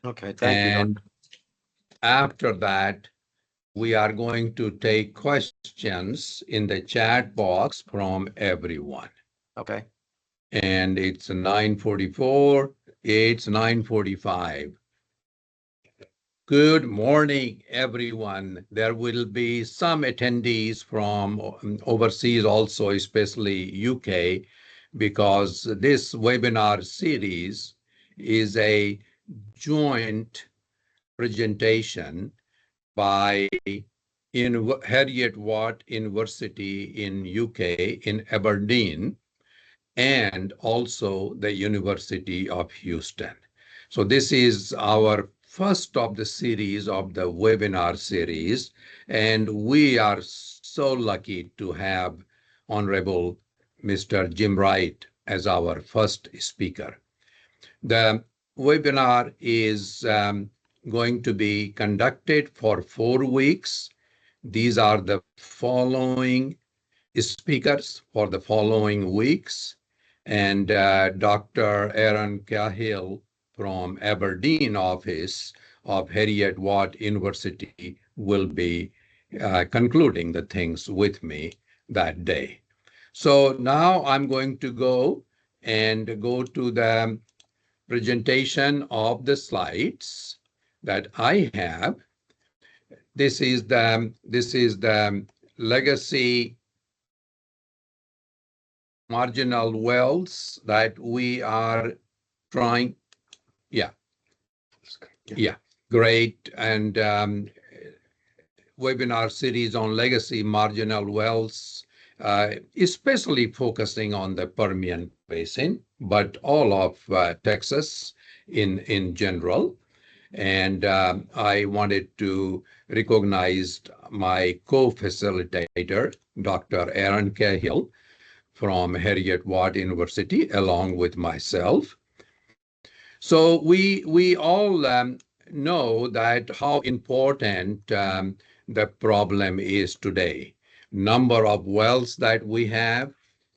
Okay, thank you, And Doctor. after that, we are going to take questions in the chat box from everyone. Okay. And it's 9:44, it's 9:45. Good morning, everyone. There will be some attendees from overseas also, especially UK, because this webinar series is a joint presentation by Heriot-Watt University in UK in Aberdeen and also the University of Houston. So this is our first of the series of the webinar series, and we are so lucky to have Honorable Mr. Jim Wright as our first speaker. The webinar is going to be conducted for 4 weeks. These are the following speakers for the following weeks. And Dr. Aaron Cahill from Aberdeen office of Heriot-Watt University will be concluding the things with me that day. So now I'm going to go to the presentation of the slides that I have. This is the legacy marginal wells that we are trying. Yeah, great. And webinar series on legacy marginal wells, especially focusing on the Permian Basin, but all of Texas in general. And I wanted to recognize my co-facilitator, Dr. Aaron Cahill, from Heriot-Watt University, along with myself. So we all know that how important the problem is today. Number of wells that we have,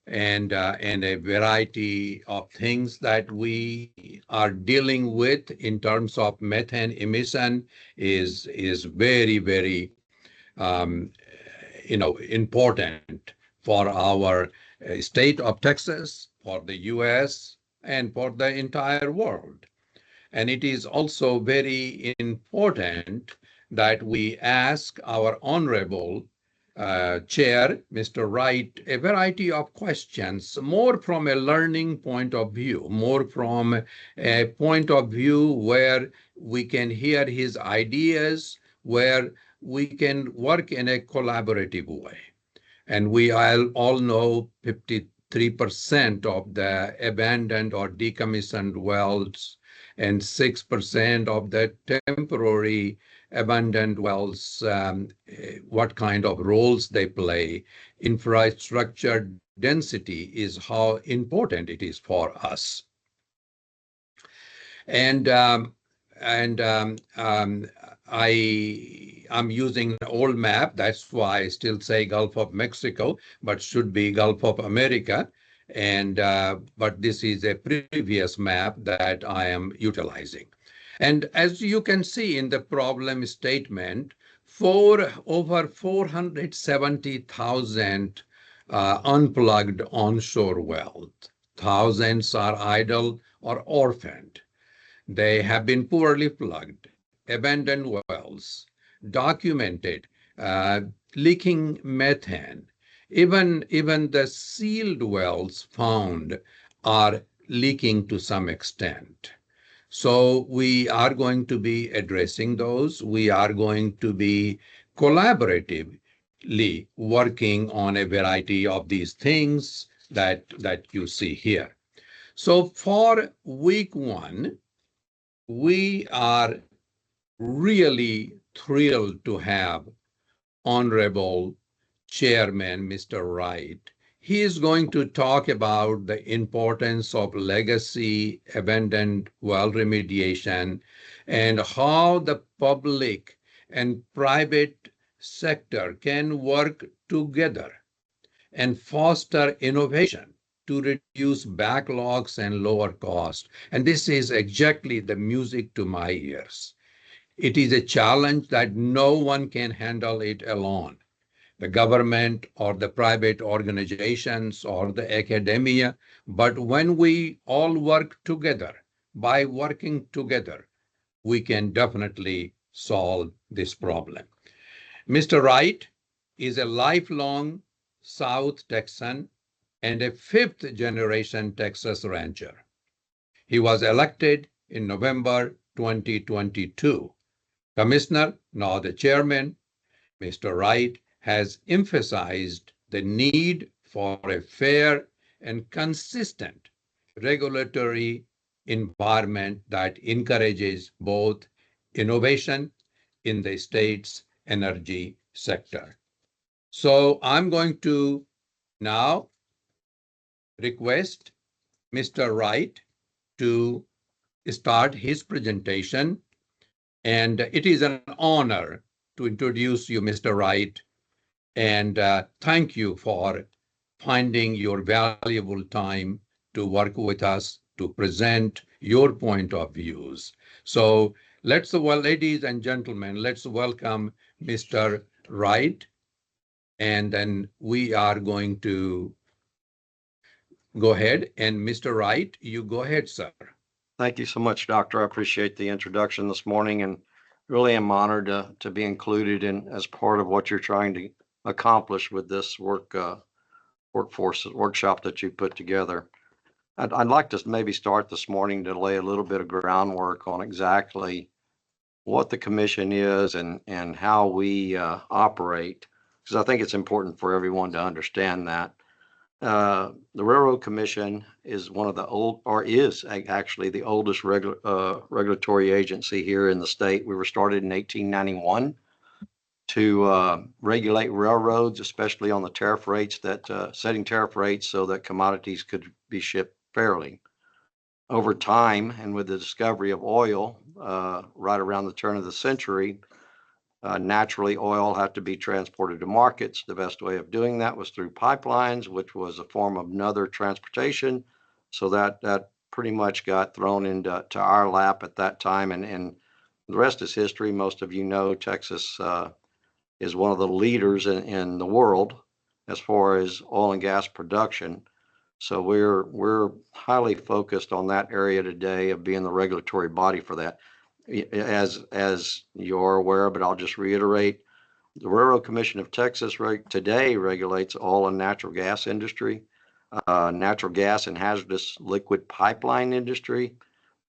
and a variety of things that we are dealing with in terms of methane emission is very important for our state of Texas, for the U.S., and for the entire world. And it is also very important that we ask our honorable chair, Mr. Wright, a variety of questions, more from a learning point of view, more from a point of view where we can hear his ideas, where we can work in a collaborative way. And we all know 53% of the abandoned or decommissioned wells and 6% of the temporary abandoned wells, what kind of roles they play. Infrastructure density is how important it is for us. And I'm using an old map. That's why I still say Gulf of Mexico, but should be Gulf of America. And but this is a previous map that I am utilizing. And as you can see in the problem statement, over 470,000 unplugged onshore wells. Thousands are idle or orphaned. They have been poorly plugged, abandoned wells, documented, leaking methane. Even the sealed wells found are leaking to some extent. So we are going to be addressing those. We are going to be collaboratively working on a variety of these things that you see here. So for week 1, we are really thrilled to have Honorable Chairman Mr. Wright. He is going to talk about the importance of legacy abandoned well remediation and how the public and private sector can work together and foster innovation to reduce backlogs and lower cost. And this is exactly the music to my ears. It is a challenge that no one can handle it alone. The government or the private organizations or the academia. But when we all work together, by working together, we can definitely solve this problem. Mr. Wright is a lifelong South Texan and a fifth generation Texas rancher. He was elected in November 2022. Commissioner, now the chairman, Mr. Wright has emphasized the need for a fair and consistent regulatory environment that encourages both innovation in the state's energy sector. So I'm going to now request Mr. Wright to start his presentation. And it is an honor to introduce you, Mr. Wright, and thank you for finding your valuable time to work with us to present your point of views. So well, ladies and gentlemen, let's welcome Mr. Wright, and then we are going to go ahead. And Mr. Wright, you go ahead, sir. Thank you so much, Doctor. I appreciate the introduction this morning, and really am honored to be included in as part of what you're trying to accomplish with this workforce workshop that you put together. I'd like to maybe start this morning to lay a little bit of groundwork on exactly what the commission is and how we operate, because I think it's important for everyone to understand that. The Railroad Commission is is actually the oldest regulatory agency here in the state. We were started in 1891 to regulate railroads, especially on the tariff rates setting tariff rates so that commodities could be shipped fairly. Over time, and with the discovery of oil right around the turn of the century, naturally, oil had to be transported to markets. The best way of doing that was through pipelines, which was a form of another transportation. So that pretty much got thrown into our lap at that time. And the rest is history. Most of you know Texas is one of the leaders in the world as far as oil and gas production. So we're highly focused on that area today of being the regulatory body for that. As you're aware, but I'll just reiterate, the Railroad Commission of Texas today regulates oil and natural gas industry, natural gas and hazardous liquid pipeline industry,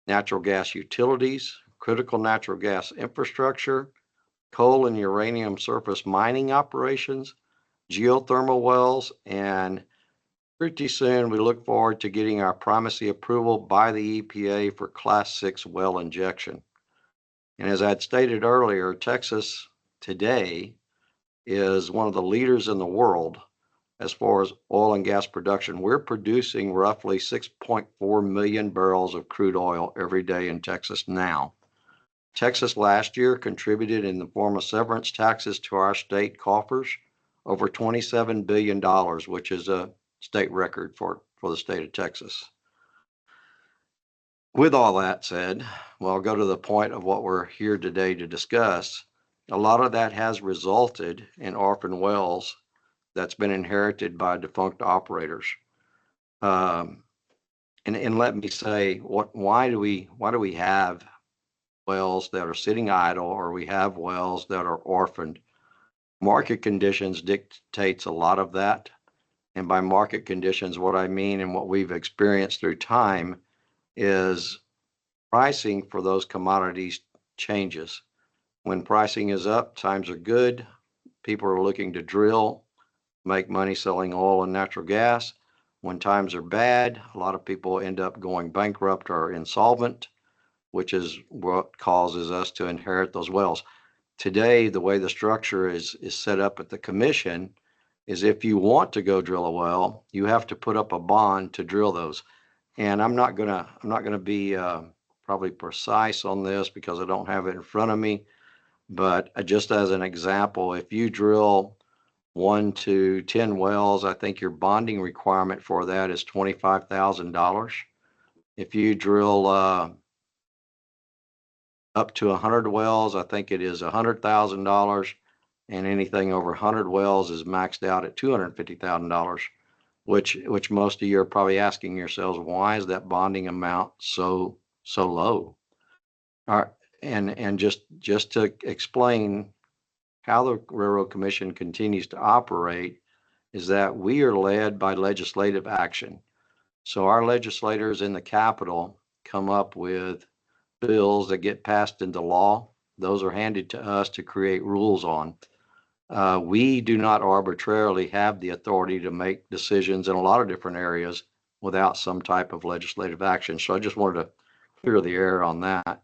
natural gas utilities, critical natural gas infrastructure, coal and uranium surface mining operations, geothermal wells, and pretty soon we look forward to getting our primacy approval by the EPA for Class 6 well injection. And as I'd stated earlier, Texas today is one of the leaders in the world as far as oil and gas production. We're producing roughly 6.4 million barrels of crude oil every day in Texas now. Texas last year contributed in the form of severance taxes to our state coffers over $27 billion, which is a state record for the state of Texas. With all that said, well, I'll go to the point of what we're here today to discuss. A lot of that has resulted in orphan wells that's been inherited by defunct operators. And let me say, why do we have wells that are sitting idle, or we have wells that are orphaned? Market conditions dictates a lot of that. And by market conditions, what I mean and what we've experienced through time is pricing for those commodities changes. When pricing is up, times are good. People are looking to drill, make money selling oil and natural gas. When times are bad, a lot of people end up going bankrupt or insolvent, which is what causes us to inherit those wells. Today, the way the structure is set up at the commission is if you want to go drill a well, you have to put up a bond to drill those. And I'm not gonna be probably precise on this because I don't have it in front of me. But just as an example, if you drill 1 to 10 wells, I think your bonding requirement for that is $25,000. If you drill up to 100 wells, I think it is $100,000, and anything over 100 wells is maxed out at $250,000, which most of you are probably asking yourselves, why is that bonding amount so low? All right, and just to explain how the Railroad Commission continues to operate is that we are led by legislative action. So our legislators in the Capitol come up with bills that get passed into law. Those are handed to us to create rules on. We do not arbitrarily have the authority to make decisions in a lot of different areas without some type of legislative action. So I just wanted to clear the air on that.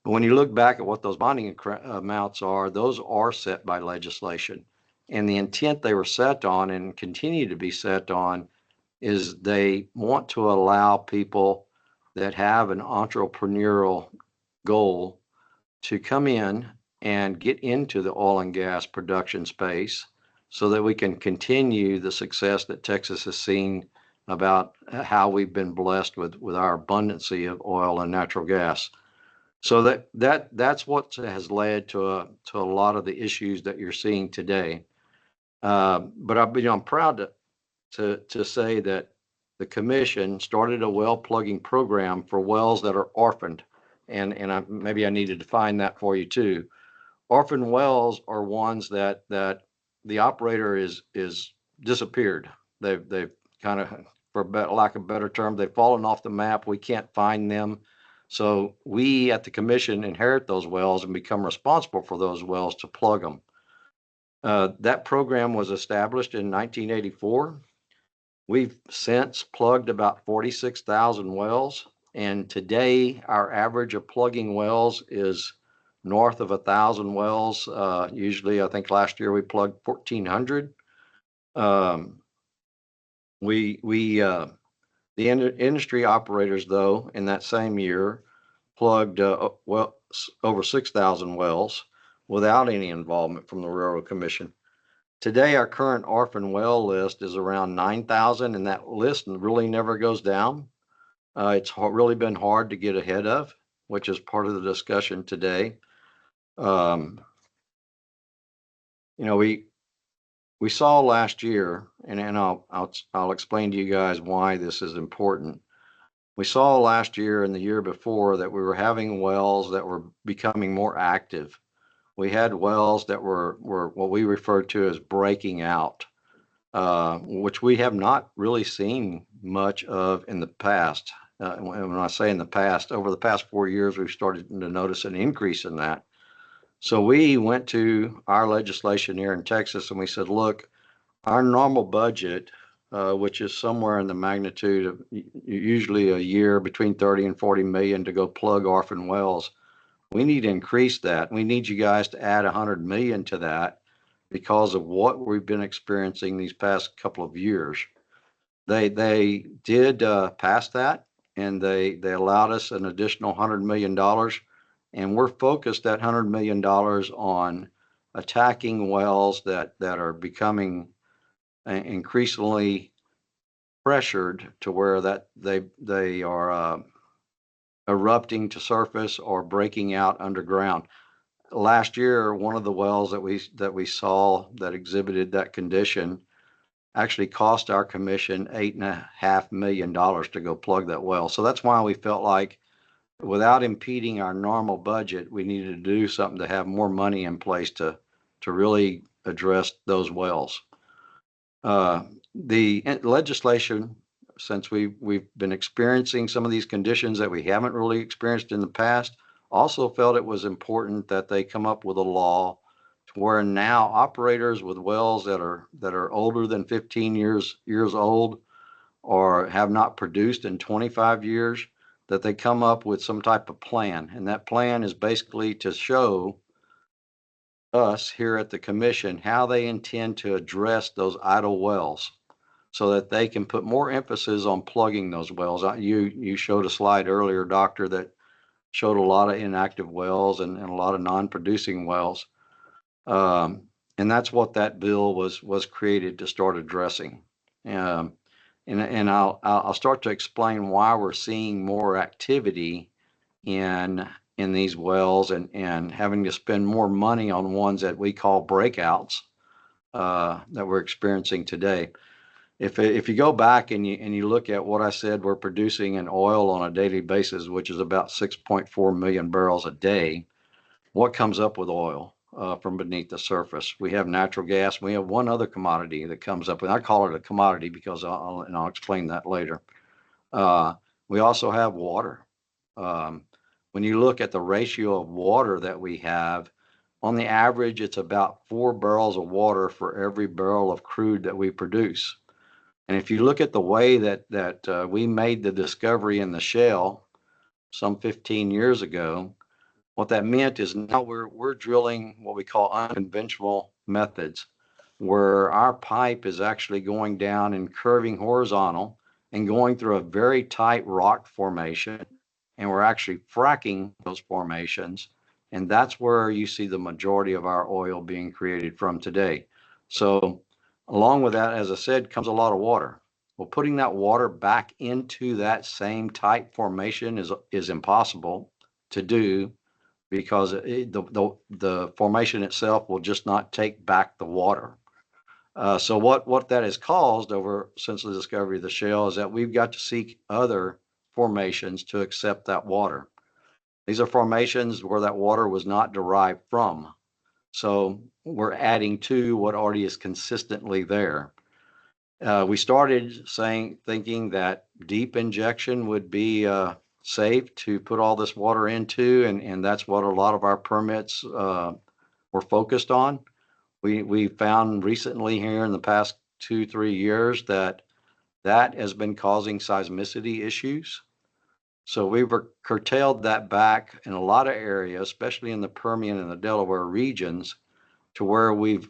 But when you look back at what those bonding amounts are, those are set by legislation. And the intent they were set on and continue to be set on is they want to allow people that have an entrepreneurial goal to come in and get into the oil and gas production space so that we can continue the success that Texas has seen about how we've been blessed with our abundancy of oil and natural gas. So that's what has led to a lot of the issues that you're seeing today. But I'm proud to say that the commission started a well plugging program for wells that are orphaned, and maybe I need to define that for you too. Orphaned wells are ones that the operator is disappeared. They've kind of, for lack of a better term, they've fallen off the map. We can't find them. So we at the commission inherit those wells and become responsible for those wells to plug them. That program was established in 1984. We've since plugged about 46,000 wells, and today our average of plugging wells is north of 1,000 wells. Usually, I think last year we plugged 1,400. The industry operators, though, in that same year, plugged over 6,000 wells without any involvement from the Railroad Commission. Today, our current orphan well list is around 9,000, and that list really never goes down. It's really been hard to get ahead of, which is part of the discussion today. We saw last year, and I'll explain to you guys why this is important. We saw last year and the year before that we were having wells that were becoming more active. We had wells that were what we refer to as breaking out, which we have not really seen much of in the past. When I say in the past, over the past 4 years, we've started to notice an increase in that. So we went to our legislation here in Texas and we said, look, our normal budget, which is somewhere in the magnitude of usually a year between 30 and 40 million to go plug orphan wells, we need to increase that. We need you guys to add 100 million to that because of what we've been experiencing these past couple of years. They did pass that, and they allowed us an additional $100 million. And we're focused that $100 million on attacking wells that are becoming increasingly pressured to where that they are erupting to surface or breaking out underground. Last year, one of the wells that we saw that exhibited that condition actually cost our commission $8.5 million to go plug that well. So that's why we felt like, without impeding our normal budget, we needed to do something to have more money in place to really address those wells. The legislation, since we've been experiencing some of these conditions that we haven't really experienced in the past, also felt it was important that they come up with a law to where now operators with wells that are older than 15 years old or have not produced in 25 years, that they come up with some type of plan. And that plan is basically to show us here at the commission how they intend to address those idle wells so that they can put more emphasis on plugging those wells. You showed a slide earlier, Doctor, that showed a lot of inactive wells and a lot of non-producing wells. And And that's what that bill was created to start addressing. Um, and I'll start to explain why we're seeing more activity in these wells and having to spend more money on ones that we call breakouts that we're experiencing today. If you go back and you look at what I said we're producing in oil on a daily basis, which is about 6.4 million barrels a day, what comes up with oil from beneath the surface? We have natural gas. We have one other commodity that comes up, and I call it a commodity because I'll explain that later. Uh, we also have water. Um, when you look at the ratio of water that we have, on the average, it's about 4 barrels of water for every barrel of crude that we produce. And if you look at the way that we made the discovery in the shale some 15 years ago, what that meant is now we're drilling what we call unconventional methods, where our pipe is actually going down and curving horizontal and going through a very tight rock formation, and we're actually fracking those formations, and that's where you see the majority of our oil being created from today. So along with that, as I said, comes a lot of water. Well, putting that water back into that same tight formation is impossible to do because the formation itself will just not take back the water. So what that has caused over since the discovery of the shale is that we've got to seek other formations to accept that water. These are formations where that water was not derived from. So we're adding to what already is consistently there. We started thinking that deep injection would be safe to put all this water into, and that's what a lot of our permits were focused on. We found recently here in the past 2-3 years that has been causing seismicity issues. So we've curtailed that back in a lot of areas, especially in the Permian and the Delaware regions, to where we've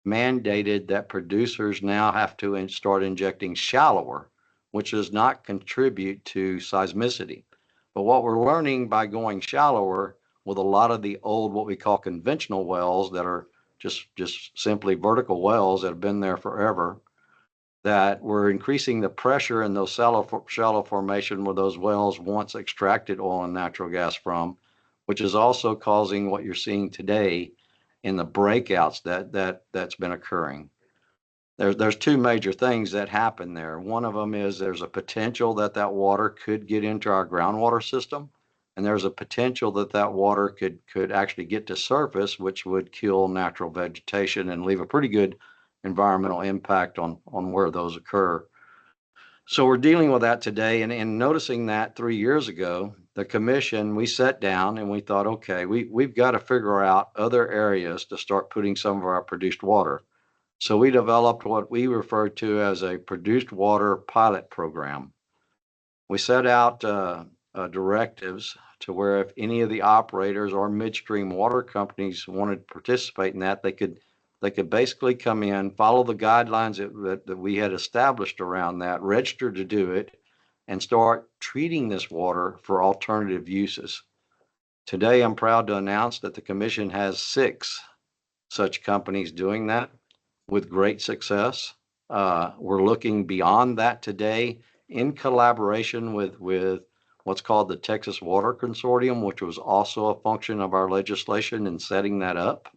mandated that producers now have to start injecting shallower, which does not contribute to seismicity. But what we're learning by going shallower with a lot of the old, what we call conventional wells that are just simply vertical wells that have been there forever, that we're increasing the pressure in those shallow formation where those wells once extracted oil and natural gas from, which is also causing what you're seeing today in the breakouts that's been occurring. There's two major things that happen there. One of them is there's a potential that water could get into our groundwater system, and there's a potential that water could actually get to surface, which would kill natural vegetation and leave a pretty good environmental impact on where those occur. So we're dealing with that today, and noticing that 3 years ago, the commission, we sat down and we thought, okay, we've got to figure out other areas to start putting some of our produced water. So we developed what we refer to as a produced water pilot program. We set out directives to where if any of the operators or midstream water companies wanted to participate in that, they could basically come in, follow the guidelines that we had established around that, register to do it, and start treating this water for alternative uses. Today, I'm proud to announce that the Commission has 6 such companies doing that with great success. We're looking beyond that today in collaboration with what's called the Texas Water Consortium, which was also a function of our legislation in setting that up.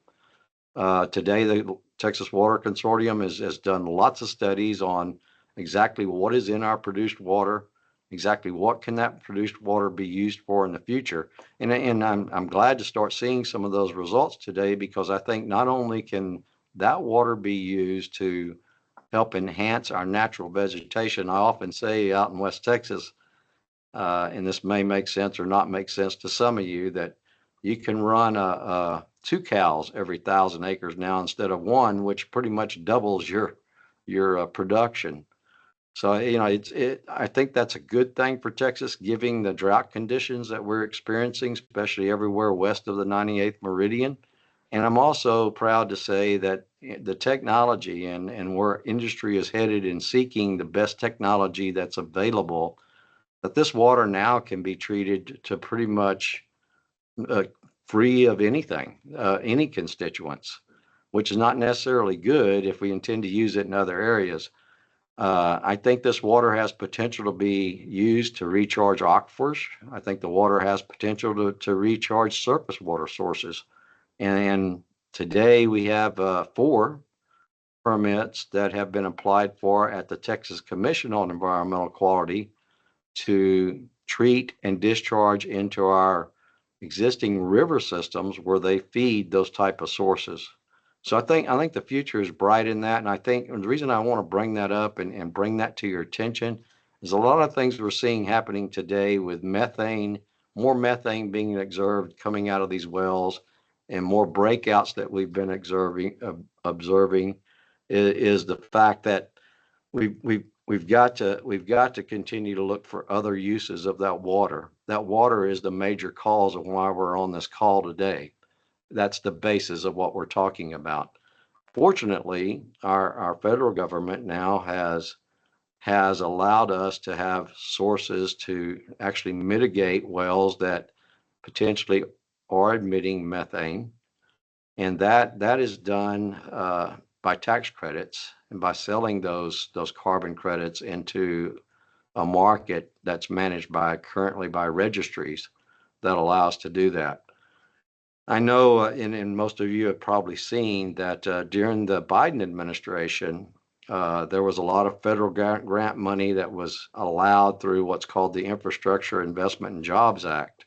Today, the Texas Water Consortium has done lots of studies on exactly what is in our produced water, exactly what can that produced water be used for in the future. And I'm glad to start seeing some of those results today, because I think not only can that water be used to help enhance our natural vegetation. I often say out in West Texas, and this may make sense or not make sense to some of you, that you can run 2 cows every 1,000 acres now instead of 1, which pretty much doubles your production. So I think that's a good thing for Texas, given the drought conditions that we're experiencing, especially everywhere west of the 98th meridian. And I'm also proud to say that the technology and where industry is headed in seeking the best technology that's available, that this water now can be treated to pretty much free of anything, any constituents. which is not necessarily good if we intend to use it in other areas. I think this water has potential to be used to recharge aquifers. I think the water has potential to recharge surface water sources. And today we have 4 permits that have been applied for at the Texas Commission on Environmental Quality to treat and discharge into our existing river systems where they feed those type of sources. So I think the future is bright in that. And I think the reason I want to bring that up and bring that to your attention is a lot of things we're seeing happening today with methane, more methane being observed coming out of these wells, and more breakouts that we've been observing is the fact that we've got to continue to look for other uses of that water. That water is the major cause of why we're on this call today. That's the basis of what we're talking about. Fortunately, our federal government now has allowed us to have sources to actually mitigate wells that potentially are emitting methane, and that is done by tax credits and by selling those carbon credits into a market that's managed currently by registries that allow us to do that. I know, and most of you have probably seen that during the Biden administration, there was a lot of federal grant money that was allowed through what's called the Infrastructure Investment and Jobs Act.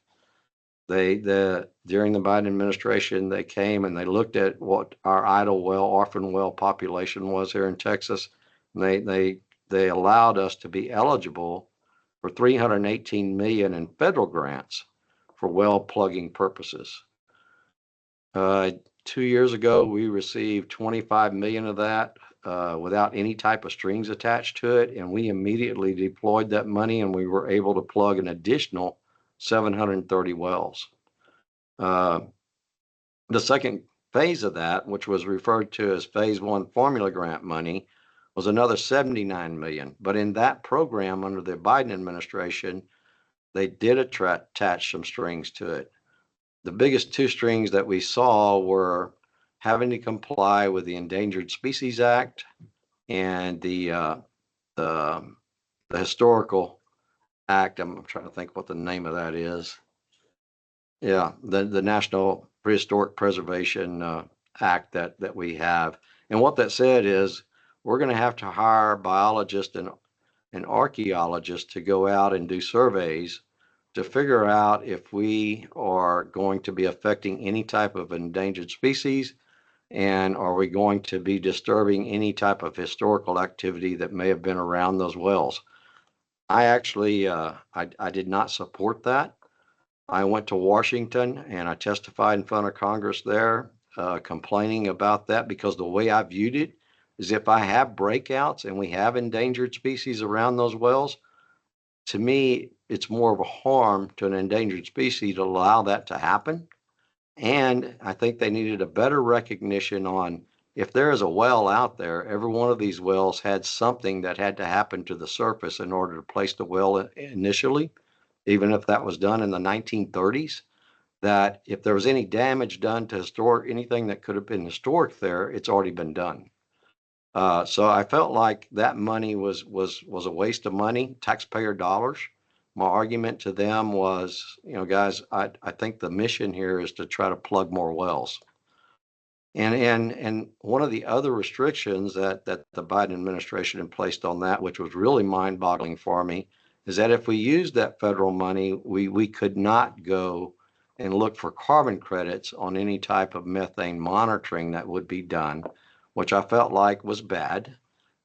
During the Biden administration, they came and they looked at what our idle well, orphan well population was here in Texas. And they allowed us to be eligible for $318 million in federal grants for well plugging purposes. 2 years ago, we received 25 million of that without any type of strings attached to it, and we immediately deployed that money, and we were able to plug an additional 730 wells. The second phase of that, which was referred to as phase 1 formula grant money, was another 79 million. But in that program under the Biden administration, they did attach some strings to it. The biggest 2 strings that we saw were having to comply with the Endangered Species Act and the Historical Act. I'm trying to think what the name of that is. Yeah, the National Prehistoric Preservation Act that we have. And what that said is we're going to have to hire biologists and archaeologists to go out and do surveys to figure out if we are going to be affecting any type of endangered species, and are we going to be disturbing any type of historical activity that may have been around those wells. I actually, I did not support that. I went to Washington and I testified in front of Congress there, complaining about that, because the way I viewed it is if I have breakouts and we have endangered species around those wells, to me, it's more of a harm to an endangered species to allow that to happen. And I think they needed a better recognition on if there is a well out there, every one of these wells had something that had to happen to the surface in order to place the well initially, even if that was done in the 1930s, that if there was any damage done to anything that could have been historic there, it's already been done. So I felt like that money was a waste of money, taxpayer dollars. My argument to them was, guys, I think the mission here is to try to plug more wells. And one of the other restrictions that the Biden administration had placed on that, which was really mind-boggling for me, is that if we used that federal money, we could not go and look for carbon credits on any type of methane monitoring that would be done, which I felt like was bad,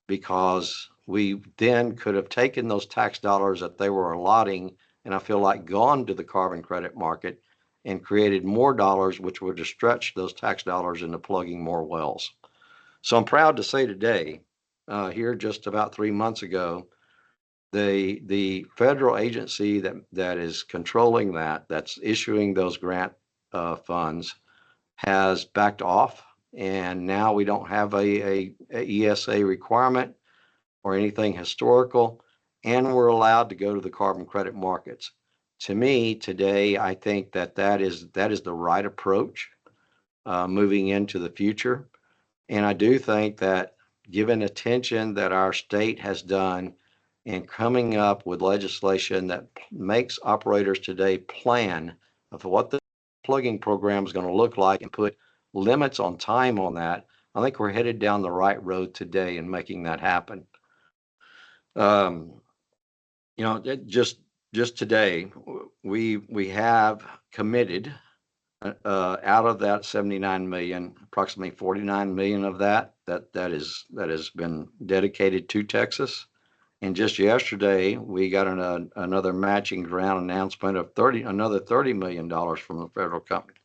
because we then could have taken those tax dollars that they were allotting, and I feel like gone to the carbon credit market and created more dollars, which would have stretched those tax dollars into plugging more wells. So I'm proud to say today, here just about 3 months ago, the federal agency that is controlling that's issuing those grant funds has backed off, and now we don't have a ESA requirement or anything historical, and we're allowed to go to the carbon credit markets. To me, today, I think that is the right approach moving into the future. And I do think that given attention that our state has done in coming up with legislation that makes operators today plan of what the plugging program is going to look like and put limits on time on that, I think we're headed down the right road today in making that happen. Um, just today, we have committed out of that 79 million, approximately 49 million of that has been dedicated to Texas. And just yesterday, we got another matching grant announcement of another $30 million from the federal company,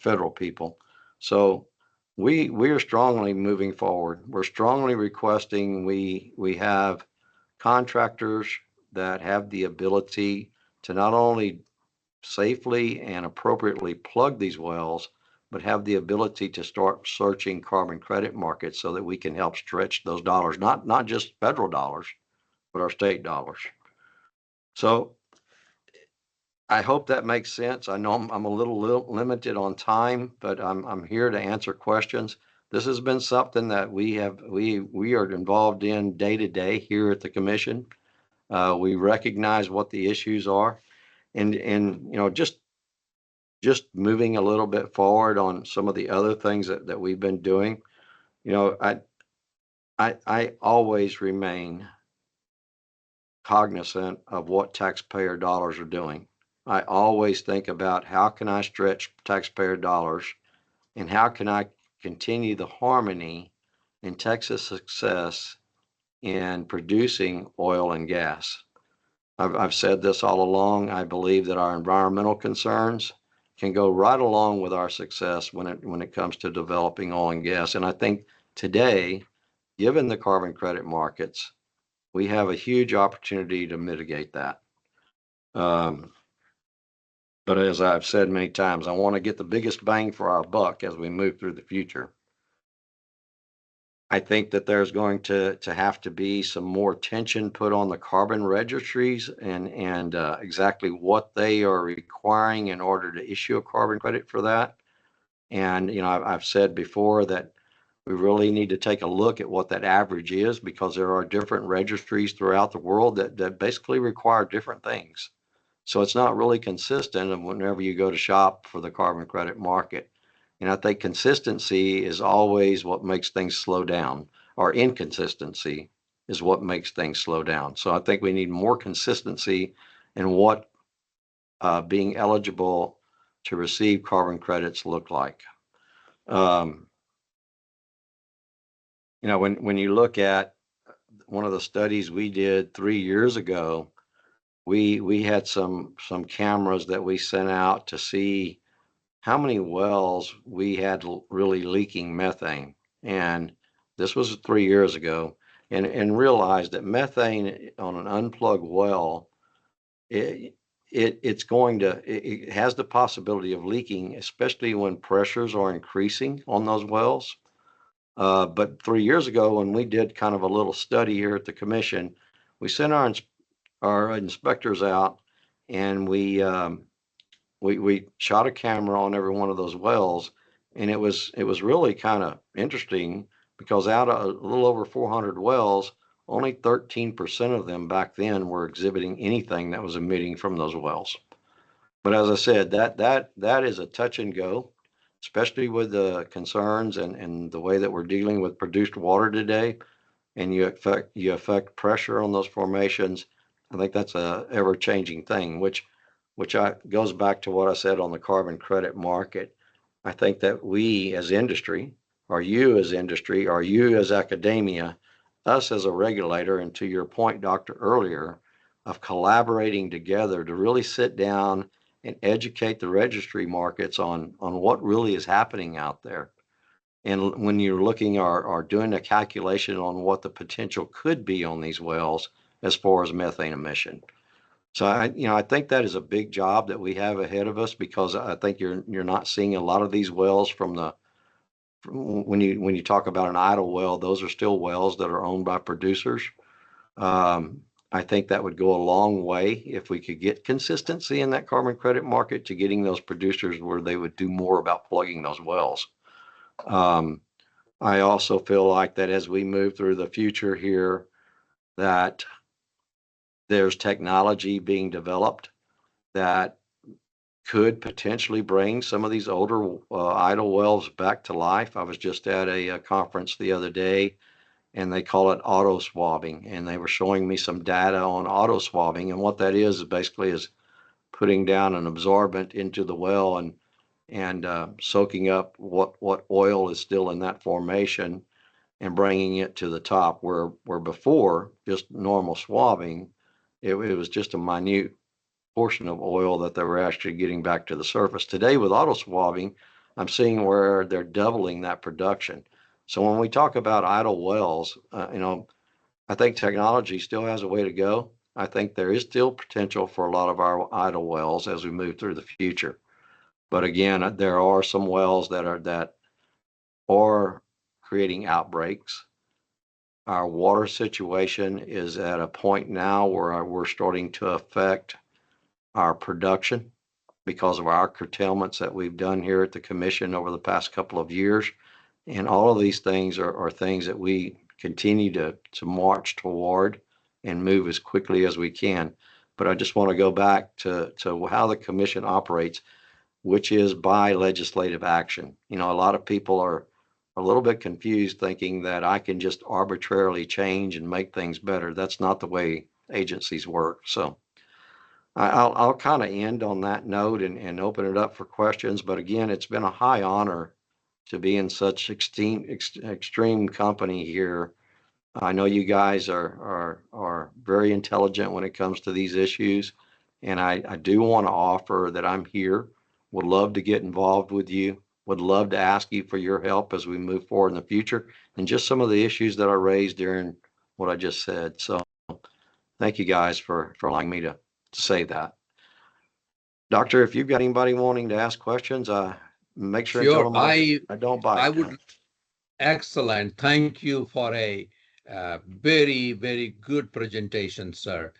federal people. So we are strongly moving forward. We're strongly requesting we have contractors that have the ability to not only safely and appropriately plug these wells, but have the ability to start searching carbon credit markets so that we can help stretch those dollars, not just federal dollars, but our state dollars. So I hope that makes sense. I know I'm a little limited on time, but I'm here to answer questions. This has been something that we are involved in day to day here at the commission. We recognize what the issues are, and just moving a little bit forward on some of the other things that we've been doing. I always remain cognizant of what taxpayer dollars are doing. I always think about how can I stretch taxpayer dollars and how can I continue the harmony in Texas success in producing oil and gas. I've said this all along. I believe that our environmental concerns can go right along with our success when it comes to developing oil and gas. And I think today, given the carbon credit markets, we have a huge opportunity to mitigate that. But as I've said many times, I want to get the biggest bang for our buck as we move through the future. I think that there's going to have to be some more attention put on the carbon registries and exactly what they are requiring in order to issue a carbon credit for that. And I've said before that we really need to take a look at what that average is, because there are different registries throughout the world that basically require different things. So it's not really consistent whenever you go to shop for the carbon credit market. And I think consistency is always what makes things slow down, or inconsistency is what makes things slow down. So I think we need more consistency in what being eligible to receive carbon credits look like. When you look at one of the studies we did 3 years ago, we had some cameras that we sent out to see how many wells we had really leaking methane. And this was 3 years ago, and realized that methane on an unplugged well, it has the possibility of leaking, especially when pressures are increasing on those wells. But 3 years ago, when we did kind of a little study here at the commission, we sent our inspectors out, and we shot a camera on every one of those wells, and it was really kind of interesting, because out of a little over 400 wells, only 13% of them back then were exhibiting anything that was emitting from those wells. But as I said, that is a touch and go, especially with the concerns and the way that we're dealing with produced water today, and you affect pressure on those formations. I think that's a ever changing thing, which goes back to what I said on the carbon credit market. I think that we as industry, or you as industry, or you as academia, us as a regulator, and to your point, Doctor, earlier, of collaborating together to really sit down and educate the registry markets on what really is happening out there. And when you're looking or doing a calculation on what the potential could be on these wells as far as methane emission. So I think that is a big job that we have ahead of us, because I think you're not seeing a lot of these wells when you talk about an idle well, those are still wells that are owned by producers. I think that would go a long way if we could get consistency in that carbon credit market to getting those producers where they would do more about plugging those wells. I also feel like that as we move through the future here, that there's technology being developed that could potentially bring some of these older idle wells back to life. I was just at a conference the other day, and they call it auto swabbing, and they were showing me some data on auto swabbing, and what that is basically is putting down an absorbent into the well and soaking up what oil is still in that formation and bringing it to the top, where before just normal swabbing, it was just a minute portion of oil that they were actually getting back to the surface. Today with auto swabbing, I'm seeing where they're doubling that production. So when we talk about idle wells, I think technology still has a way to go. I think there is still potential for a lot of our idle wells as we move through the future. But again, there are some wells that are creating outbreaks. Our water situation is at a point now where we're starting to affect our production because of our curtailments that we've done here at the commission over the past couple of years. And all of these things are things that we continue to march toward and move as quickly as we can. But I just want to go back to how the commission operates, which is by legislative action. A lot of people are a little bit confused thinking that I can just arbitrarily change and make things better. That's not the way agencies work. So I'll kind of end on that note and open it up for questions. But again, it's been a high honor to be in such extreme company here. I know you guys are very intelligent when it comes to these issues, and I do want to offer that I'm here. Would love to get involved with you. Would love to ask you for your help as we move forward in the future, and just some of the issues that I raised during what I just said. So thank you guys for allowing me to say that. Doctor, if you've got anybody wanting to ask questions, make sure and tell Sure, them I don't I bite. would. Excellent. Thank you for a very, very good presentation, sir.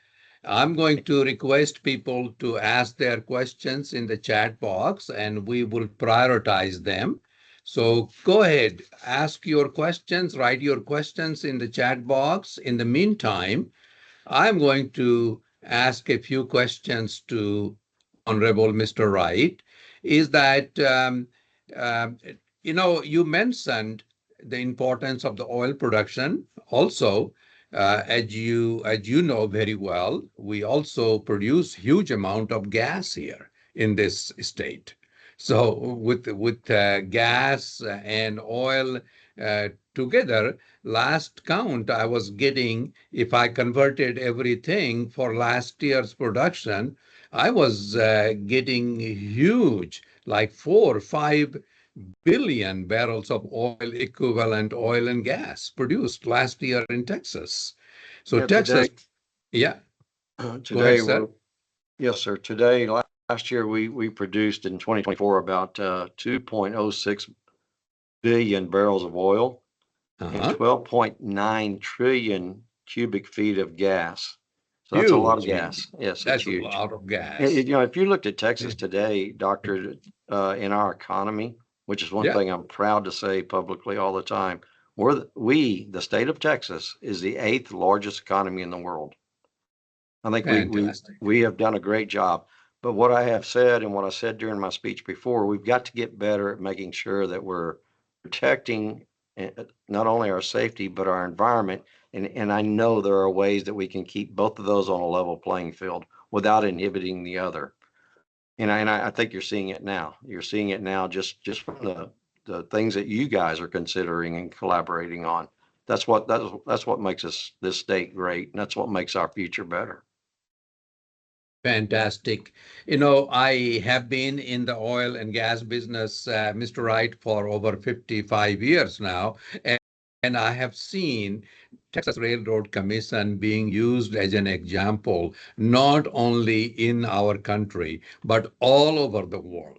I'm going to request people to ask their questions in the chat box, and we will prioritize them. So go ahead, ask your questions, write your questions in the chat box. In the meantime, I'm going to ask a few questions to Honorable Mr. Wright. Is that, um, you mentioned the importance of the oil production. Also, as you know very well, we also produce huge amount of gas here in this state. So with gas and oil together, last count I was getting, if I converted everything for last year's production, I was getting huge, like 4 or 5 billion barrels of oil equivalent oil and gas produced last year in Texas. So Yeah, Texas, today, yeah, go ahead, today sir. yes, sir. Today, last year, we produced in 2024 about 2.06 billion barrels of oil and Uh-huh. 12.9 trillion cubic feet of gas. So that's a lot of Huge. gas. Yes, it's That's a huge. lot of gas. If you looked at Texas today, Doctor, in our economy, which is one Yeah, thing I'm proud to say publicly all the time, the state of Texas, is the eighth largest economy in the world. I think fantastic. we have done a great job. But what I have said and what I said during my speech before, we've got to get better at making sure that we're protecting not only our safety but our environment. And I know there are ways that we can keep both of those on a level playing field without inhibiting the other. And I think you're seeing it now. You're seeing it now just from the things that you guys are considering and collaborating on. That's what makes this state great, and that's what makes our future better. Fantastic. I have been in the oil and gas business, Mr. Wright, for over 55 years now, and I have seen Texas Railroad Commission being used as an example, not only in our country, but all over the world.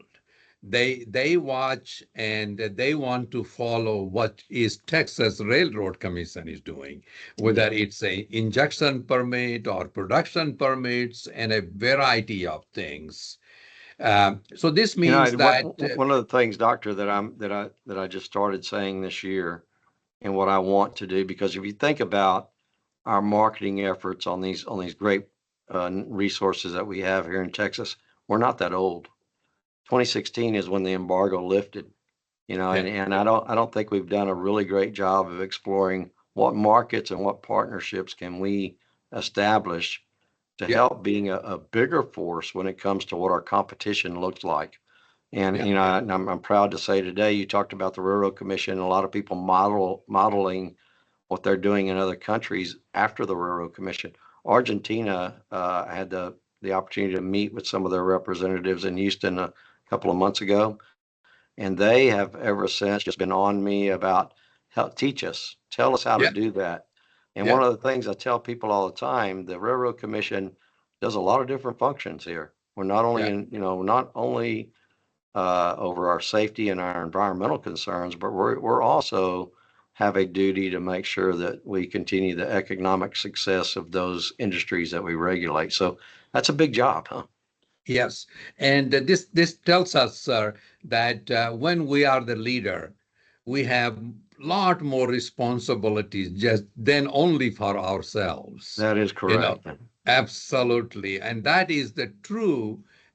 They watch and they want to follow what is Texas Railroad Commission is doing, whether Yeah. it's a injection permit or production permits and a variety of things. So this means that One of the things, Doctor, that I just started saying this year, and what I want to do. Because if you think about our marketing efforts on these great resources that we have here in Texas, we're not that old. 2016 is when the embargo lifted, Yeah, and I don't think we've done a really great job of exploring what markets and what partnerships can we establish to yeah, help being a bigger force when it comes to what our competition looks like. And yeah, I'm proud to say today you talked about the Railroad Commission. A lot of people modeling what they're doing in other countries after the Railroad Commission. Argentina had the opportunity to meet with some of their representatives in Houston a couple of months ago, and they have ever since just been on me about help teach us, tell us how to yeah, do that. And yeah, one of the things I tell people all the time, the Railroad Commission does a lot of different functions here. We're not only yeah. in, not only over our safety and our environmental concerns, but we're also have a duty to make sure that we continue the economic success of those industries that we regulate. So that's a big job, huh? Yes, and this tells us, sir, that when we are the leader, we have a lot more responsibilities just than only for ourselves. That is You know, correct. absolutely, and that is the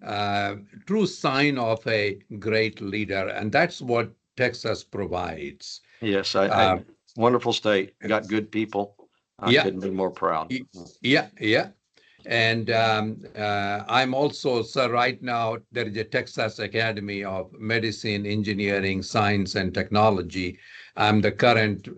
uh, true sign of a great leader, and that's what Texas provides. Yes, Uh, wonderful state. Got good people. I yeah, couldn't be more proud. yeah, yeah. And I'm also, sir, right now, there is a Texas Academy of Medicine, Engineering, Science, and Technology. I'm the current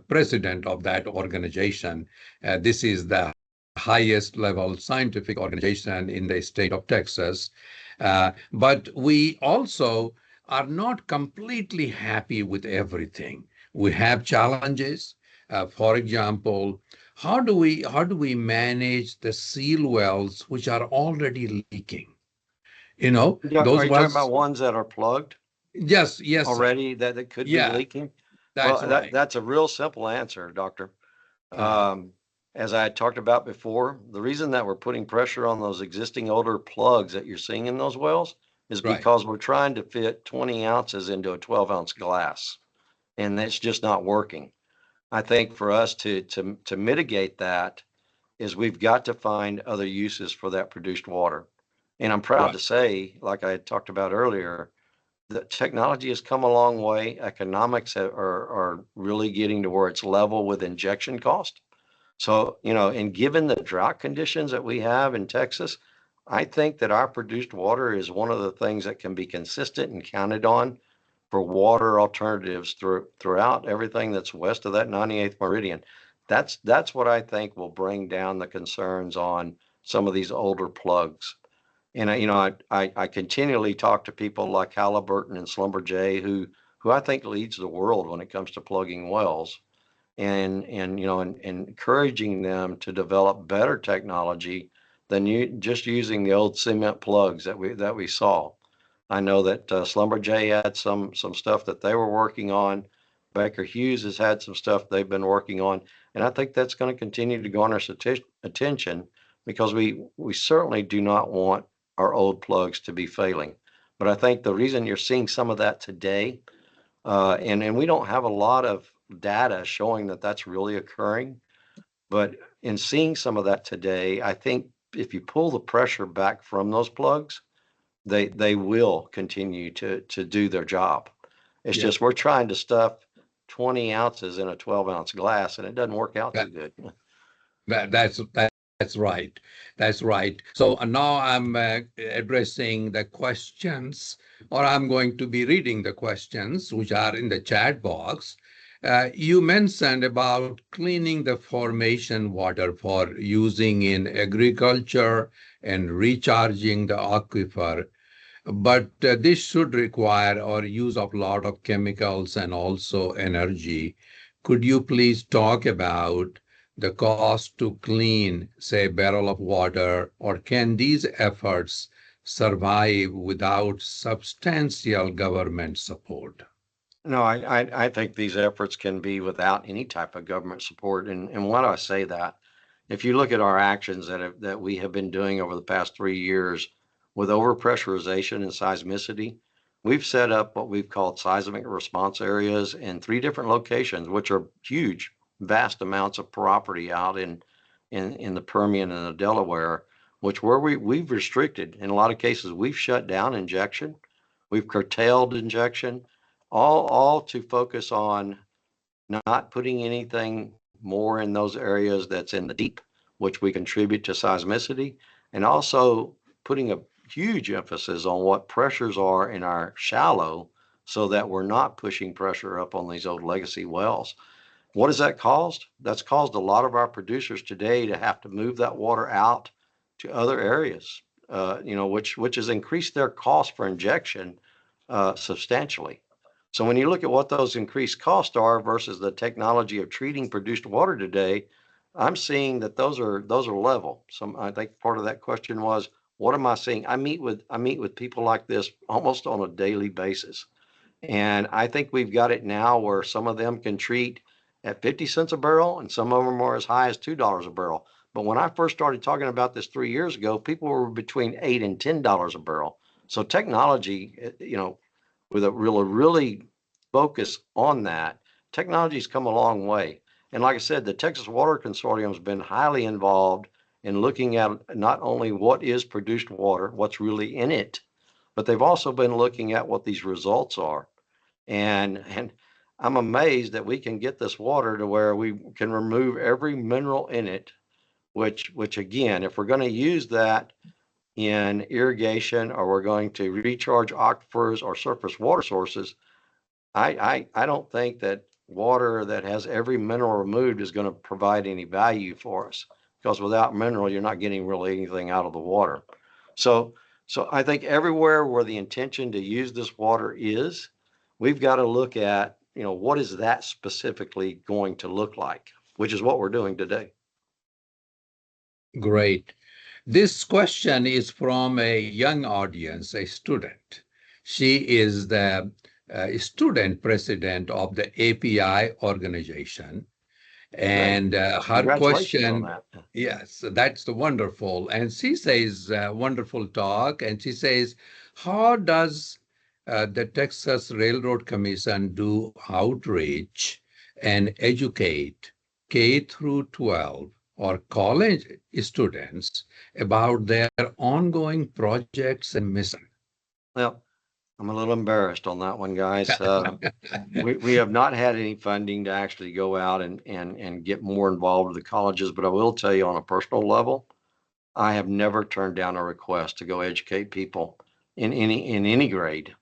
president of that organization. This is the highest level scientific organization in the state of Texas. But we also are not completely happy with everything. We have challenges. For example, how do we manage the seal wells which are already leaking? Yeah, are Those you talking about wells. ones that are plugged Yes, yes, sir. already that could be Yeah, leaking? that's Well, right. that's a real simple answer, Doctor. Uh-huh. Um, as I had talked about before, the reason that we're putting pressure on those existing older plugs that you're seeing in those wells is Right. because we're trying to fit 20 ounces into a 12-ounce glass, and that's just not working. I think for us to mitigate that is we've got to find other uses for that produced water. And I'm proud Right. to say, like I had talked about earlier, that technology has come a long way. Economics are really getting to where it's level with injection cost. So, and given the drought conditions that we have in Texas, I think that our produced water is one of the things that can be consistent and counted on for water alternatives throughout everything that's west of that 98th meridian. That's what I think will bring down the concerns on some of these older plugs. And I continually talk to people like Halliburton and Schlumberger, who I think leads the world when it comes to plugging wells, and encouraging them to develop better technology than you just using the old cement plugs that we saw. I know that Schlumberger had some stuff that they were working on. Baker Hughes has had some stuff they've been working on, and I think that's going to continue to garner attention because we certainly do not want our old plugs to be failing. But I think the reason you're seeing some of that today, and we don't have a lot of data showing that that's really occurring, but in seeing some of that today, I think if you pull the pressure back from those plugs, they will continue to do their job. It's Yeah. just we're trying to stuff 20 ounces in a 12-ounce glass, and it doesn't work out too That, good. that's right. That's right. So now I'm addressing the questions, or I'm going to be reading the questions which are in the chat box. You mentioned about cleaning the formation water for using in agriculture and recharging the aquifer, but this should require or use of a lot of chemicals and also energy. Could you please talk about the cost to clean, say, a barrel of water, or can these efforts survive without substantial government support? No, I think these efforts can be without any type of government support. And why do I say that? If you look at our actions that we have been doing over the past 3 years with overpressurization and seismicity, we've set up what we've called seismic response areas in 3 different locations, which are huge, vast amounts of property out in the Permian and the Delaware, which where we've restricted. In a lot of cases, we've shut down injection, we've curtailed injection, all to focus on not putting anything more in those areas that's in the deep, which we contribute to seismicity, and also putting a huge emphasis on what pressures are in our shallow so that we're not pushing pressure up on these old legacy wells. What has that caused? That's caused a lot of our producers today to have to move that water out to other areas, which has increased their cost for injection substantially. So when you look at what those increased costs are versus the technology of treating produced water today, I'm seeing that those are level. So I think part of that question was, what am I seeing? I meet with people like this almost on a daily basis. And I think we've got it now where some of them can treat at 50 cents a barrel and some of them are as high as $2 a barrel. But when I first started talking about this 3 years ago, people were between $8 and $10 a barrel. So technology, with a really focus on that, technology's come a long way. And like I said, the Texas Water Consortium has been highly involved in looking at not only what is produced water, what's really in it, but they've also been looking at what these results are. And I'm amazed that we can get this water to where we can remove every mineral in it, which again, if we're going to use that in irrigation or we're going to recharge aquifers or surface water sources, I don't think that water that has every mineral removed is going to provide any value for us, because without mineral, you're not getting really anything out of the water. So I think everywhere where the intention to use this water is, we've got to look at, what is that specifically going to look like, which is what we're doing today. Great. This question is from a young audience, a student. She is the student president of the API organization. And her Congratulations on question, that. yes, that's the wonderful. And she says, wonderful talk. And she says, how does the Texas Railroad Commission do outreach and educate K through 12 or college students about their ongoing projects and mission? Well, I'm a little embarrassed on that one, guys. We have not had any funding to actually go out and get more involved with the colleges, but I will tell you on a personal level, I have never turned down a request to go educate people in any grade.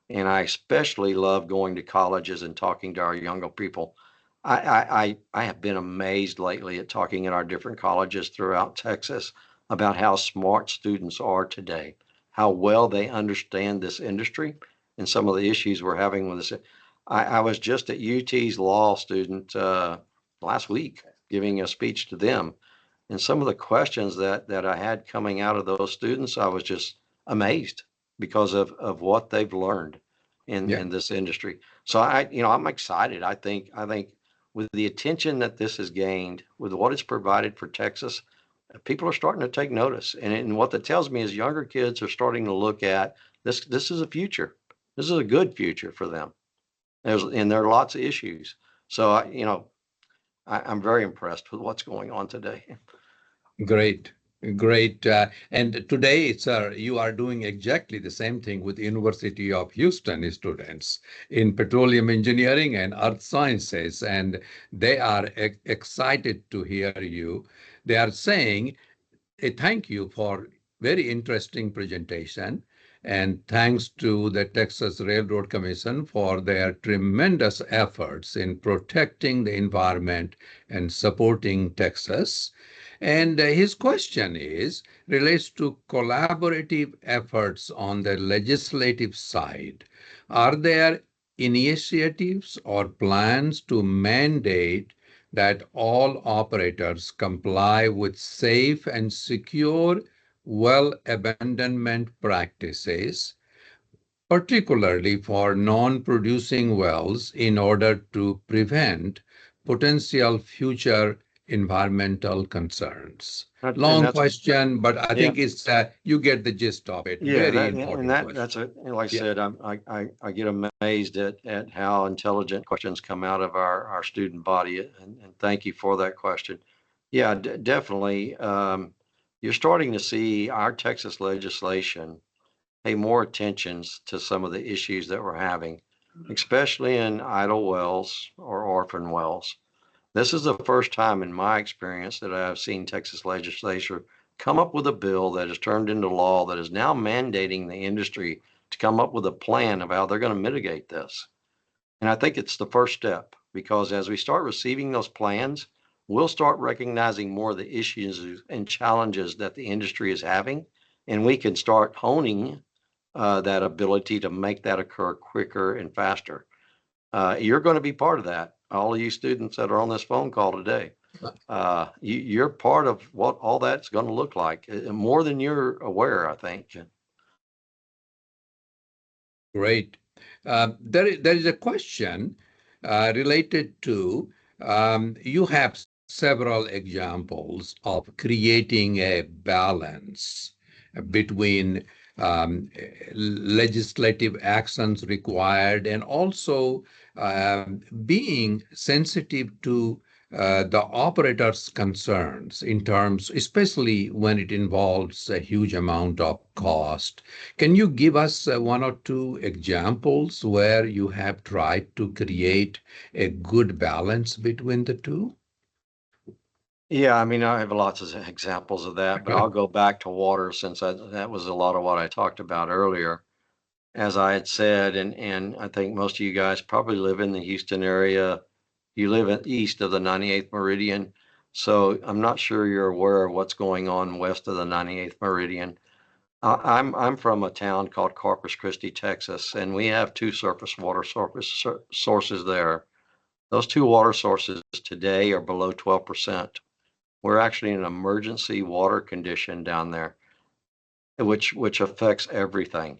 And I especially love going to colleges and talking to our younger people. I have been amazed lately at talking at our different colleges throughout Texas about how smart students are today, how well they understand this industry and some of the issues we're having with this. I was just at UT's law student last week giving a speech to them. And some of the questions that I had coming out of those students, I was just amazed because of what they've learned in this industry. So I'm excited. I think with the attention that this has gained, with what it's provided for Texas, people are starting to take notice. And what that tells me is younger kids are starting to look at this. This is a future. This is a good future for them. There are lots of issues. So I'm very impressed with what's going on today. Great, great. And today, sir, you are doing exactly the same thing with University of Houston students in petroleum engineering and earth sciences, and they are excited to hear you. They are saying a thank you for very interesting presentation, and thanks to the Texas Railroad Commission for their tremendous efforts in protecting the environment and supporting Texas. And his question relates to collaborative efforts on the legislative side. Are there initiatives or plans to mandate that all operators comply with safe and secure well abandonment practices, particularly for non-producing wells, in order to prevent potential future environmental concerns? And Long that's question, but I yeah. think it's you get the gist of it. Yeah, Very and important question. that's like I Yeah, said, I get amazed at how intelligent questions come out of our student body, and thank you for that question. Yeah, definitely. You're starting to see our Texas legislation pay more attentions to some of the issues that we're having, especially in idle wells or orphan wells. This is the first time in my experience that I've seen Texas legislature come up with a bill that is turned into law that is now mandating the industry to come up with a plan of how they're going to mitigate this. And I think it's the first step because as we start receiving those plans, we'll start recognizing more of the issues and challenges that the industry is having, and we can start honing that ability to make that occur quicker and faster. You're going to be part of that. All of you students that are on this phone call today, you're part of what all that's going to look like, more than you're aware, I think. great. There is a question related to you have several examples of creating a balance between legislative actions required and also being sensitive to the operator's concerns in terms, especially when it involves a huge amount of cost. Can you give us one or two examples where you have tried to create a good balance between the two? Yeah, I mean, I have lots of examples of that, but I'll go back to water since that was a lot of what I talked about earlier. As I had said, and I think most of you guys probably live in the Houston area. You live east of the 98th meridian, so I'm not sure you're aware of what's going on west of the 98th meridian. I'm from a town called Corpus Christi, Texas, and we have two surface water sources there. Those two water sources today are below 12%. We're actually in an emergency water condition down there, which affects everything.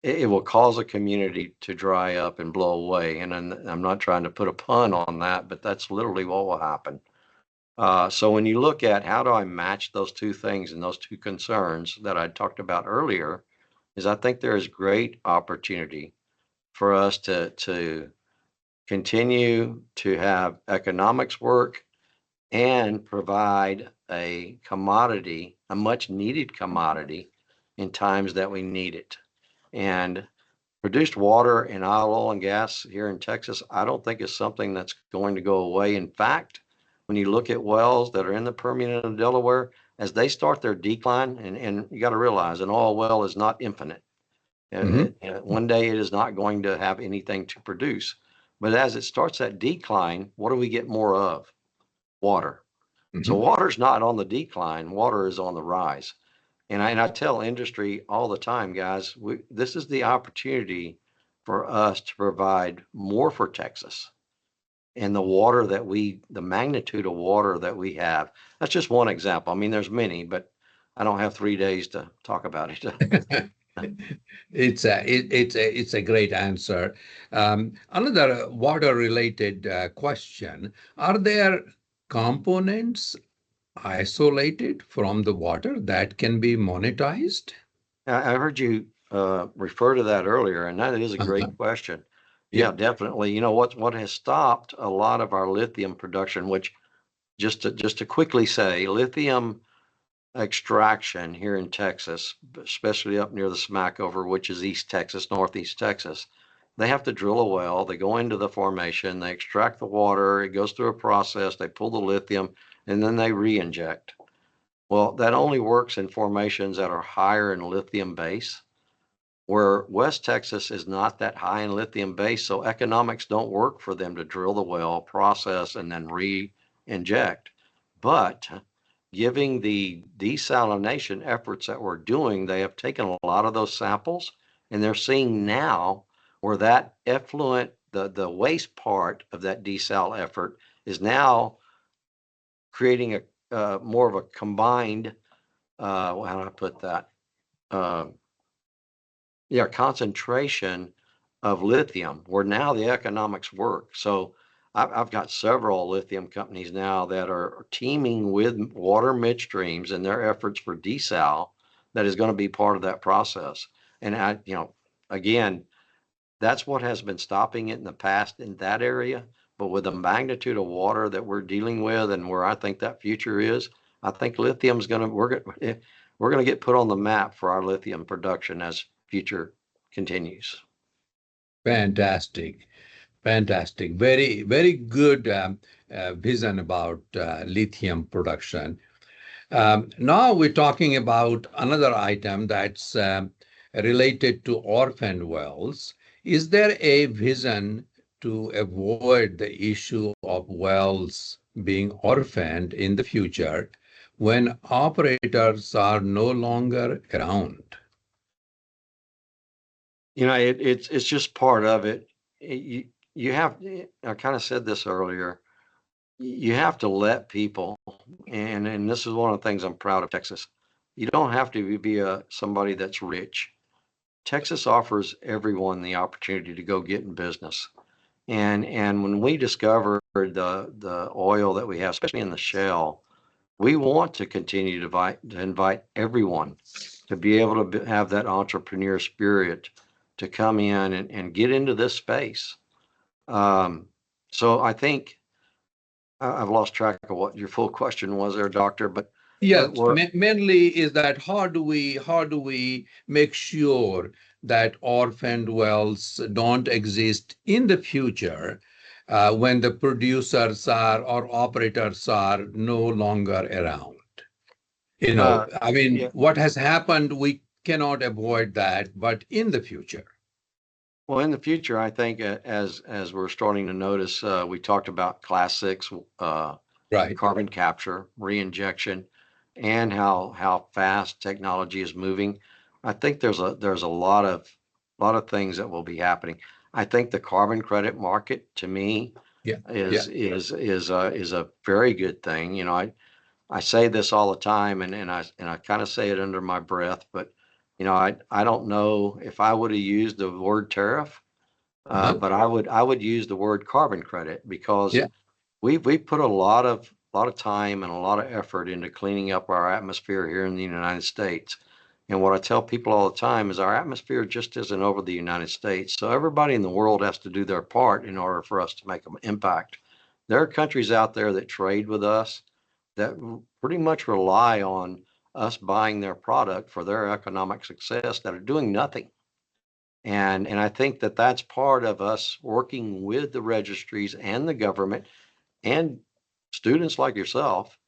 It will cause a community to dry up and blow away. And I'm not trying to put a pun on that, but that's literally what will happen. So when you look at how do I match those two things and those two concerns that I talked about earlier, is I think there is great opportunity for us to continue to have economics work and provide a commodity, a much needed commodity in times that we need it. And produced water and oil and gas here in Texas, I don't think is something that's going to go away. In fact, when you look at wells that are in the Permian and Delaware, as they start their decline, and you got to realize an oil well is not infinite. Hmm. One day it is not going to have anything to produce. But as it starts that decline, what do we get more of? Water. So Hmm. water's not on the decline, water is on the rise. And I tell industry all the time, guys, this is the opportunity for us to provide more for Texas and the magnitude of water that we have. That's just one example. I mean, there's many, but I don't have 3 days to talk about it. It's a great answer. Another water-related question: are there components isolated from the water that can be monetized? I heard you refer to that earlier, and that is a Uh-huh. great question. Yeah. Yeah, definitely. You know what has stopped a lot of our lithium production, which just to quickly say, lithium extraction here in Texas, especially up near the Smackover, which is East Texas, Northeast Texas, they have to drill a well. They go into the formation, they extract the water, it goes through a process, they pull the lithium, and then they re-inject. Well, that only works in formations that are higher in lithium base, where West Texas is not that high in lithium base, so economics don't work for them to drill the well, process, and then re-inject. But giving the desalination efforts that we're doing, they have taken a lot of those samples, and they're seeing now where that effluent, the waste part of that desal effort is now creating a more of a combined, how do I put that? Uh, yeah, concentration of lithium where now the economics work. So I've got several lithium companies now that are teaming with water midstreams in their efforts for desal that is going to be part of that process. And again, that's what has been stopping it in the past in that area. But with the magnitude of water that we're dealing with and where I think that future is, I think lithium's going to, we're going to get put on the map for our lithium production as future continues. Fantastic. Fantastic. Very, very good vision about lithium production. Now we're talking about another item that's related to orphaned wells. Is there a vision to avoid the issue of wells being orphaned in the future when operators are no longer around? It's just part of it. You have, I kind of said this earlier, you have to let people, and this is one of the things I'm proud of Texas. You don't have to be somebody that's rich. Texas offers everyone the opportunity to go get in business. And when we discovered the oil that we have, especially in the shale, we want to continue to invite everyone to be able to have that entrepreneur spirit to come in and get into this space. So I think I've lost track of what your full question was there, Doctor, but Yes, we're mainly is that how do we make sure that orphaned wells don't exist in the future when the producers are or operators are no longer around? I mean, yeah. what has happened, we cannot avoid that, but in the future. Well, in the future, I think as we're starting to notice, we talked about Class 6 Right. carbon capture, reinjection, and how fast technology is moving. I think there's a lot of things that will be happening. I think the carbon credit market, to me, Yeah. Yeah. is a very good thing. I say this all the time, and I kind of say it under my breath, but I don't know if I would have used the word tariff, Uh-huh. but I would use the word carbon credit because Yeah. we put a lot of time and a lot of effort into cleaning up our atmosphere here in the United States. And what I tell people all the time is our atmosphere just isn't over the United States. So everybody in the world has to do their part in order for us to make an impact. There are countries out there that trade with us that pretty much rely on us buying their product for their economic success that are doing nothing. And I think that that's part of us working with the registries and the government and students like yourself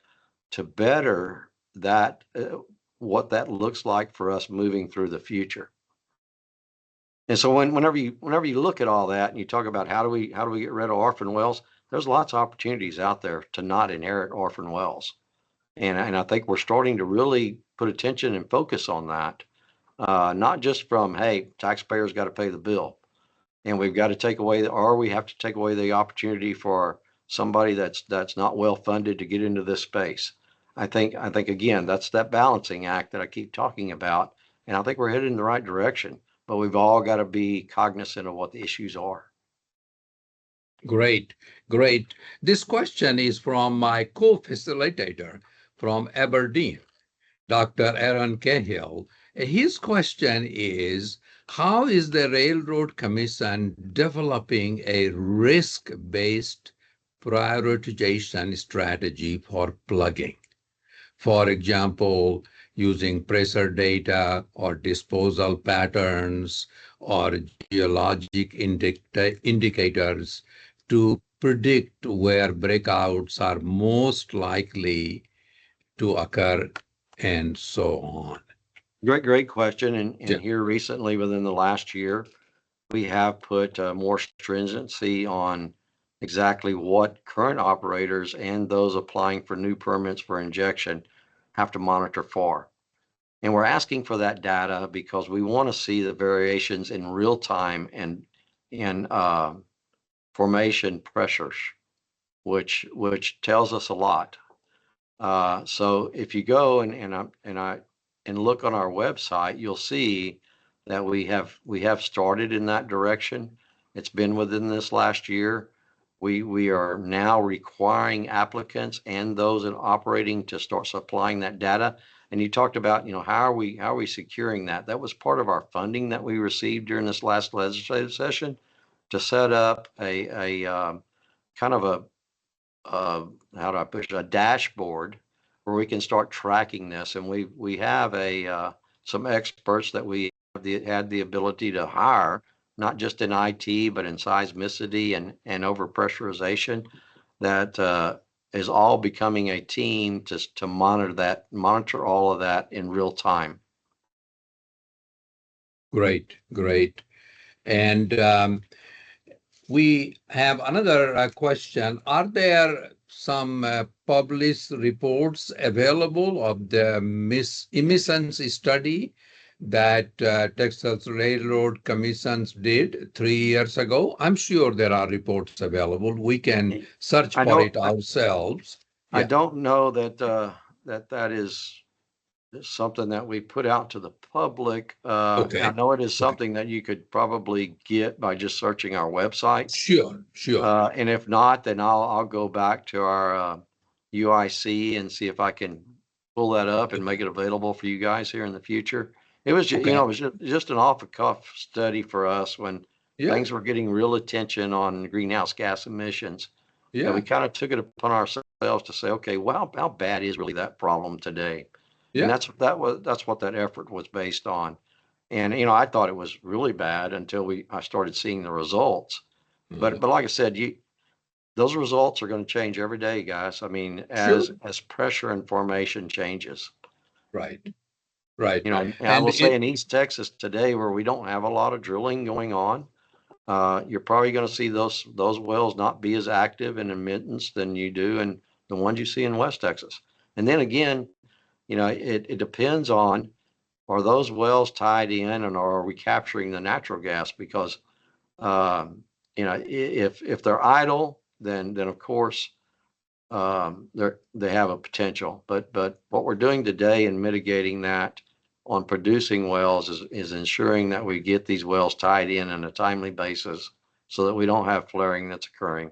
to better that what that looks like for us moving through the future. And so whenever you look at all that and you talk about how do we get rid of orphan wells, there's lots of opportunities out there to not inherit orphan wells. And I think we're starting to really put attention and focus on that. Not just from, hey, taxpayers got to pay the bill, and we've got to take away, or we have to take away the opportunity for somebody that's not well funded to get into this space. I think again, that's that balancing act that I keep talking about, and I think we're headed in the right direction. But we've all got to be cognizant of what the issues are. Great, great. This question is from my co-facilitator from Aberdeen, Dr. Aaron Cahill. His question is, how is the Railroad Commission developing a risk-based prioritization strategy for plugging? For example, using pressure data or disposal patterns or geologic indicators to predict where breakouts are most likely to occur and so on. Great question. And, Yeah. and here recently, within the last year, we have put more stringency on exactly what current operators and those applying for new permits for injection have to monitor for. And we're asking for that data because we want to see the variations in real time and in formation pressures, which tells us a lot. So if you go and look on our website, you'll see that we have started in that direction. It's been within this last year. We are now requiring applicants and those in operating to start supplying that data. And you talked about, how are we securing that? That was part of our funding that we received during this last legislative session to set up a kind of how do I push it, a dashboard where we can start tracking this. And we have some experts that we had the ability to hire, not just in IT, but in seismicity and overpressurization, that is all becoming a team to monitor all of that in real time. Great, great. And we have another question. Are there some published reports available of the emissions study that Texas Railroad Commissions did 3 years ago? I'm sure there are reports available. We can search for it ourselves. I don't know that that is something that we put out to the public. Okay. I know it is something that you could probably get by just searching our website. Sure. And if not, then I'll go back to our UIC and see if I can pull that up and make it available for you guys here in the future. It was, it was just an off the cuff study for us when things were getting real attention on greenhouse gas emissions. Yeah. And we kind of took it upon ourselves to say, okay, well, how bad is really that problem today? Yeah. And that's what that effort was based on. And, I thought it was really bad until I started seeing the results. But like I said, those results are going to change every day, guys. I mean, as pressure and formation changes. Right. And I will say in East Texas today, where we don't have a lot of drilling going on, you're probably going to see those wells not be as active in emittance than you do in the ones you see in West Texas. And then again, it depends on, are those wells tied in, and are we capturing the natural gas? Because if they're idle, then of course they have a potential. But what we're doing today in mitigating that on producing wells is ensuring that we get these wells tied in on a timely basis so that we don't have flaring that's occurring.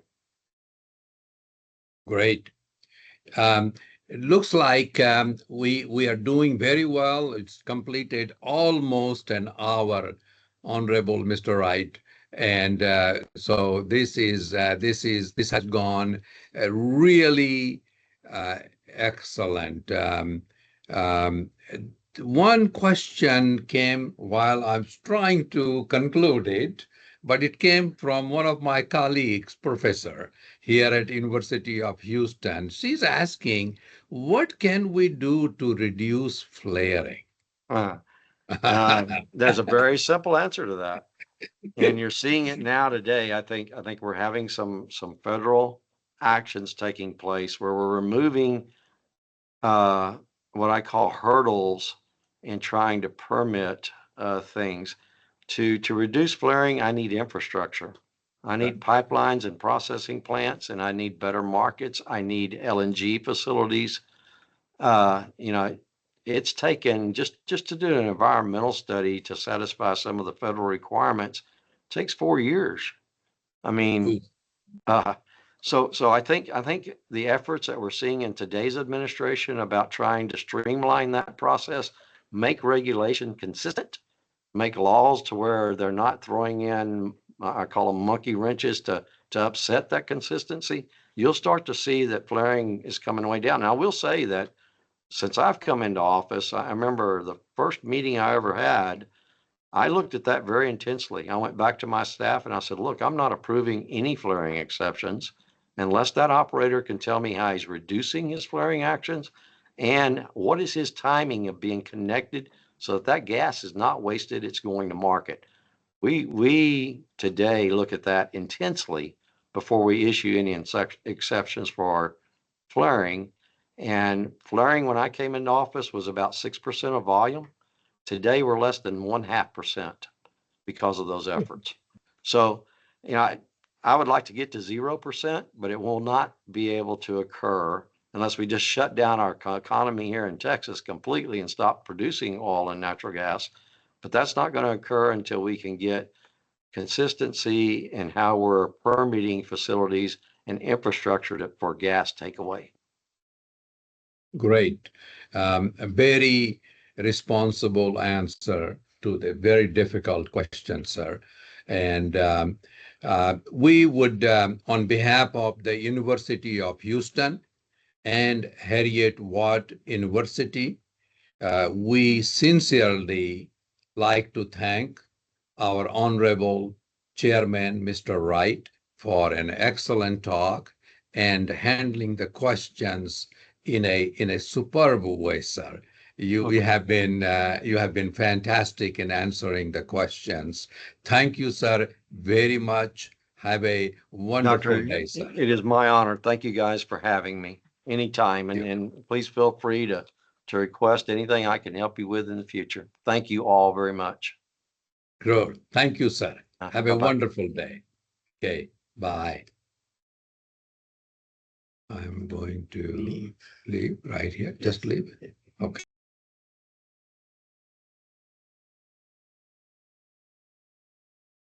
Great. It looks like we are doing very well. It's completed almost an hour, Honorable Mr. Wright. And so this has gone really excellent. One question came while I was trying to conclude it, but it came from one of my colleagues, professor here at University of Houston. She's asking, what can we do to reduce flaring? There's a very simple answer to that. And you're seeing it now today. I think we're having some federal actions taking place where we're removing what I call hurdles in trying to permit things. To reduce flaring, I need infrastructure. I need pipelines and processing plants, and I need better markets. I need LNG facilities. It's taken just to do an environmental study to satisfy some of the federal requirements takes 4 years. I mean, so I think the efforts that we're seeing in today's administration about trying to streamline that process, make regulation consistent, make laws to where they're not throwing in, I call them monkey wrenches to upset that consistency, you'll start to see that flaring is coming way down. Now, I will say that since I've come into office, I remember the first meeting I ever had, I looked at that very intensely. I went back to my staff and I said, look, I'm not approving any flaring exceptions unless that operator can tell me how he's reducing his flaring actions and what is his timing of being connected so that gas is not wasted, it's going to market. We today look at that intensely before we issue any exceptions for flaring. And flaring, when I came into office, was about 6% of volume. Today, we're less than 0.5% because of those efforts. So, I would like to get to 0%, but it will not be able to occur unless we just shut down our economy here in Texas completely and stop producing oil and natural gas. But that's not going to occur until we can get consistency in how we're permitting facilities and infrastructure for gas takeaway. Great. A very responsible answer to the very difficult question, sir. And we would, on behalf of the University of Houston and Harriet Ward University, we sincerely like to thank our Honorable Chairman, Mr. Wright, for an excellent talk and handling the questions in a superb way, sir. You have been fantastic in answering the questions. Thank you, sir, very much. Have a wonderful Doctor, day, sir. it is my honor. Thank you guys for having me anytime. And please feel free to request anything I can help you with in the future. Thank you all very much. Good. Thank you, sir. Have a Bye-bye. wonderful day. Okay, bye. I'm going to leave right here. Just leave. Okay.